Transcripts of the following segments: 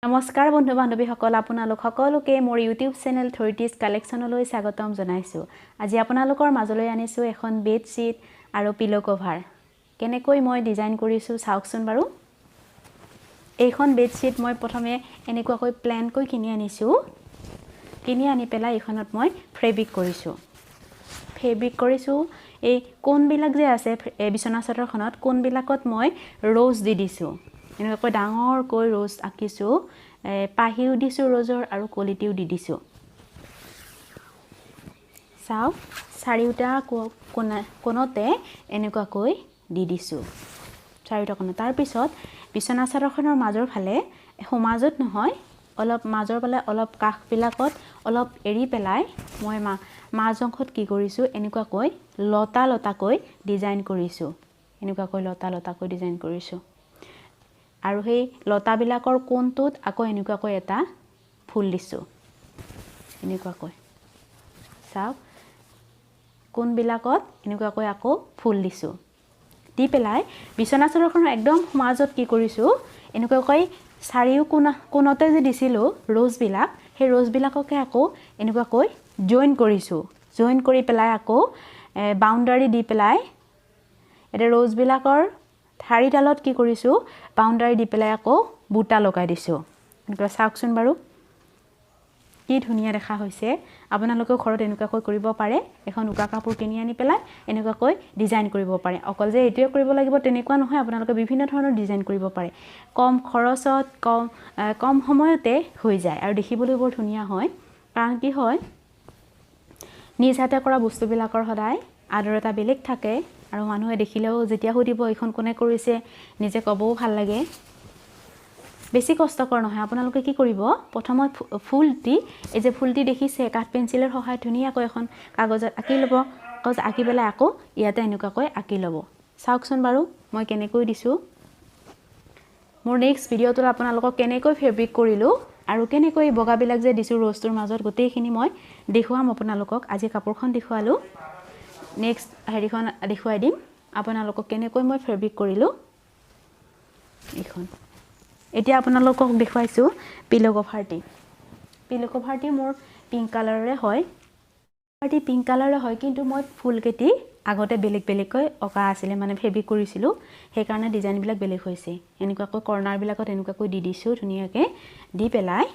নমস্কাৰ বন্ধু বান্ধৱীসকল আপোনালোক সকলোকে মোৰ ইউটিউব চেনেল 30s কালেকশ্যনলৈ স্বাগতম জনাইছোঁ। আজি আপোনালোকৰ মাজলৈ আনিছোঁ এখন বেডশ্বীট আৰু পিলো কভাৰ। কেনেকৈ মই ডিজাইন কৰিছোঁ চাওকচোন বাৰু। এইখন বেডশ্বীট মই প্ৰথমে এনেকুৱাকৈ প্লেনকৈ কিনি আনিছোঁ। কিনি আনি পেলাই এইখনত মই ফেব্ৰিক কৰিছোঁ। এই কোনবিলাক যে আছে বিছনা চাদৰখনত কোনবিলাকত মই ৰ'জ দি দিছোঁ। এনেকৈ ডাঙৰকৈ ৰ'জ আঁকিছোঁ, পাহিও দিছোঁ ৰ'জৰ আৰু কলিটিও দি দিছোঁ। চাওক চাৰিওটা কোণতে এনেকুৱাকৈ দি দিছোঁ, চাৰিওটা কোণত। তাৰপিছত বিছনা চাদৰখনৰ মাজৰ ফালে মাজত নহয়, অলপ মাজৰ ফালে অলপ কাষবিলাকত অলপ এৰি পেলাই মই মাজ অংশত কি কৰিছোঁ, এনেকুৱাকৈ লতা লতাকৈ ডিজাইন কৰিছোঁ। আৰু সেই লতাবিলাকৰ কোণটোত আকৌ এনেকুৱাকৈ এটা ফুল দিছোঁ। এনেকুৱাকৈ চাওক কোণবিলাকত এনেকুৱাকৈ আকৌ ফুল দিছোঁ। দি পেলাই বিছনা চাদৰখনৰ একদম মাজত কি কৰিছোঁ, এনেকুৱাকৈ চাৰিও কোণতে যে দিছিলোঁ ৰ'জবিলাক, সেই ৰ'জবিলাককে আকৌ এনেকুৱাকৈ জইন কৰিছোঁ। জইন কৰি পেলাই আকৌ বাউণ্ডাৰী দি পেলাই এতিয়া ৰ'জবিলাকৰ ঠাৰিডালত কি কৰিছোঁ, বাউণ্ডাৰী দি পেলাই আকৌ বুটা লগাই দিছোঁ। এনেকুৱা চাওকচোন বাৰু কি ধুনীয়া দেখা হৈছে। আপোনালোকেও ঘৰত এনেকুৱাকৈ কৰিব পাৰে। এখন উকা কাপোৰ কিনি আনি পেলাই এনেকুৱাকৈ ডিজাইন কৰিব পাৰে। অকল যে এইটোৱে কৰিব লাগিব তেনেকুৱা নহয়, আপোনালোকে বিভিন্ন ধৰণৰ ডিজাইন কৰিব পাৰে। কম খৰচত কম সময়তে হৈ যায় আৰু দেখিবলৈ বৰ ধুনীয়া হয়। কাৰণ কি হয়, নিজ হাতে কৰা বস্তুবিলাকৰ সদায় আদৰ এটা বেলেগ থাকে আৰু মানুহে দেখিলেও যেতিয়া সুধিব এইখন কোনে কৰিছে, নিজে ক'বও ভাল লাগে। বেছি কষ্টকৰ নহয়। আপোনালোকে কি কৰিব, প্ৰথমত এই যে ফুলটি দেখিছে, কাঠ পেঞ্চিলৰ সহায়ত ধুনীয়াকৈ এখন কাগজত আঁকি ল'ব। কাগজ আঁকি পেলাই আকৌ ইয়াতে এনেকুৱাকৈ আঁকি ল'ব। চাওকচোন বাৰু মই কেনেকৈ দিছোঁ। মোৰ নেক্সট ভিডিঅ'টোত আপোনালোকক কেনেকৈ ফেব্ৰিক কৰিলোঁ আৰু কেনেকৈ বগাবিলাক যে দিছোঁ ৰ'জটোৰ মাজত, গোটেইখিনি মই দেখুৱাম আপোনালোকক। আজি কাপোৰখন দেখুৱালোঁ, নেক্সট হেৰিখন দেখুৱাই দিম আপোনালোকক কেনেকৈ মই ফেব্ৰিক কৰিলোঁ এইখন। এতিয়া আপোনালোকক দেখুৱাইছোঁ পিলো কভাৰটি মোৰ পিংক কালাৰৰে হয়। কিন্তু মই ফুলকেইটি আগতে বেলেগ বেলেগকৈ অঁকা আছিলে, মানে ফেব্ৰিক কৰিছিলোঁ, সেইকাৰণে ডিজাইনবিলাক বেলেগ হৈছে। এনেকুৱাকৈ কৰ্ণাৰবিলাকত এনেকুৱাকৈ দি দিছোঁ ধুনীয়াকৈ। দি পেলাই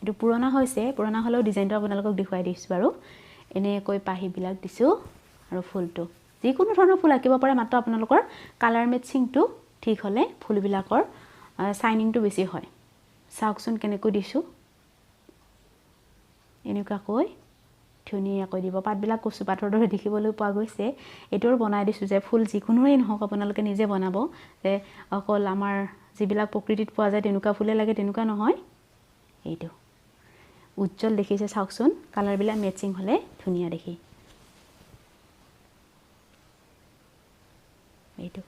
এইটো পুৰণা হৈছে, পুৰণা হ'লেও ডিজাইনটো আপোনালোকক দেখুৱাই দিছোঁ বাৰু। এনেকৈ পাহিবিলাক দিছোঁ আৰু ফুলটো যিকোনো ধৰণৰ ফুল আঁকিব পাৰে, মাত্ৰ আপোনালোকৰ কালাৰ মেটচিংটো ঠিক হ'লে ফুলবিলাকৰ শ্বাইনিংটো বেছি হয়। চাওকচোন কেনেকৈ দিছোঁ। এনেকুৱাকৈ ধুনীয়াকৈ দিব। পাতবিলাক কচু পাতৰ দৰে দেখিবলৈ পোৱা গৈছে। এইটোও বনাই দিছোঁ যে ফুল যিকোনোৱেই নহওক আপোনালোকে নিজে বনাব, যে অকল আমাৰ যিবিলাক প্ৰকৃতিত পোৱা যায় তেনেকুৱা ফুলে লাগে তেনেকুৱা নহয়। এইটো উজ্জ্বল দেখিছে, চাওকচোন কালাৰবিলাক মেটচিং হ'লে ধুনীয়া দেখি। এইটো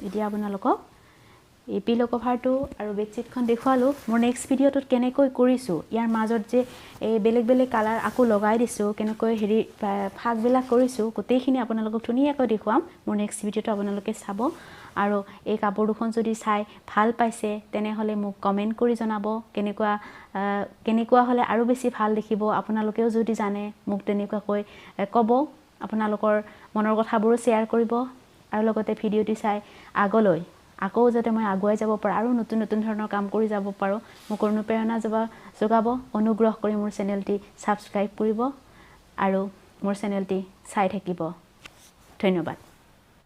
এতিয়া আপোনালোকক এই পিলো কভাৰটো আৰু বেডশ্বীটখন দেখুৱালোঁ। মোৰ নেক্সট ভিডিঅ'টোত কেনেকৈ কৰিছোঁ, ইয়াৰ মাজত যে এই বেলেগ বেলেগ কালাৰ আকৌ লগাই দিছোঁ, কেনেকৈ ফাগবিলাক কৰিছোঁ, গোটেইখিনি আপোনালোকক ধুনীয়াকৈ দেখুৱাম। মোৰ নেক্সট ভিডিঅ'টো আপোনালোকে চাব। আৰু এই কাপোৰ দুখন যদি চাই ভাল পাইছে তেনেহ'লে মোক কমেণ্ট কৰি জনাব, কেনেকুৱা হ'লে আৰু বেছি ভাল দেখিব। আপোনালোকেও যদি জানে মোক তেনেকুৱাকৈ ক'ব, আপোনালোকৰ মনৰ কথাবোৰো শ্বেয়াৰ কৰিব। আৰু লগতে ভিডিঅ'টি চাই আগলৈ আকৌ যাতে মই আগুৱাই যাব পাৰোঁ আৰু নতুন নতুন ধৰণৰ কাম কৰি যাব পাৰোঁ, মোক অনুপ্ৰেৰণা যোগাব। অনুগ্ৰহ কৰি মোৰ চেনেলটি ছাবস্ক্ৰাইব কৰিব আৰু মোৰ চেনেলটি চাই থাকিব। ধন্যবাদ।